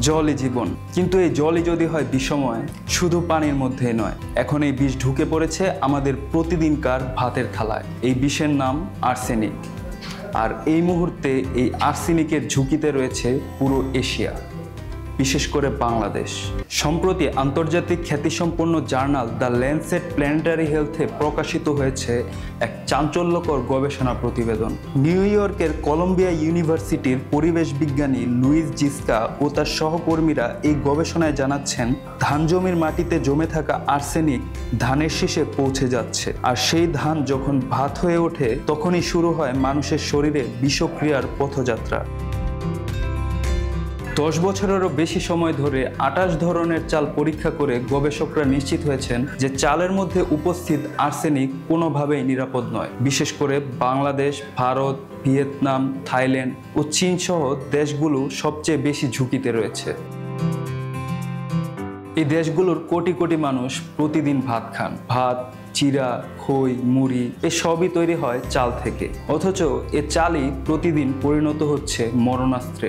জলই জীবন, কিন্তু এই জলই যদি হয় বিষময়, শুধু পানির মধ্যেই নয়, এখন এই বিষ ঢুকে পড়েছে আমাদের প্রতিদিনকার ভাতের থালায়। এই বিষের নাম আর্সেনিক। আর এই মুহূর্তে এই আর্সেনিকের ঝুঁকিতে রয়েছে পুরো এশিয়া, বিশেষ করে বাংলাদেশ। সম্প্রতি আন্তর্জাতিক খ্যাতিসম্পন্ন জার্নাল দ্য ল্যান্সেট প্ল্যানেটারি হেলথে প্রকাশিত হয়েছে এক চাঞ্চল্যকর গবেষণা প্রতিবেদন। নিউ ইয়র্কের কলম্বিয়া ইউনিভার্সিটির পরিবেশ বিজ্ঞানী লুইস জিস্কা ও তার সহকর্মীরা এই গবেষণায় জানাচ্ছেন, ধান জমির মাটিতে জমে থাকা আর্সেনিক ধানের শীষে পৌঁছে যাচ্ছে। আর সেই ধান যখন ভাত হয়ে ওঠে, তখনই শুরু হয় মানুষের শরীরে বিষক্রিয়ার পথযাত্রা। 10 বছরেরও বেশি সময় ধরে 28 ধরনের চাল পরীক্ষা করে গবেষকরা নিশ্চিত হয়েছেন যে চালের মধ্যে উপস্থিত আর্সেনিক কোনোভাবেই নিরাপদ নয়। বিশেষ করে বাংলাদেশ, ভারত, ভিয়েতনাম, থাইল্যান্ড ও চীন সহ দেশগুলো সবচেয়ে বেশি ঝুঁকিতে রয়েছে। এই দেশগুলোর কোটি কোটি মানুষ প্রতিদিন ভাত খান। ভাত, চিরা, খই, মুড়ি সবই তৈরি হয় চাল থেকে। অথচ এ চালই প্রতিদিন পরিণত হচ্ছে মরণাস্ত্রে।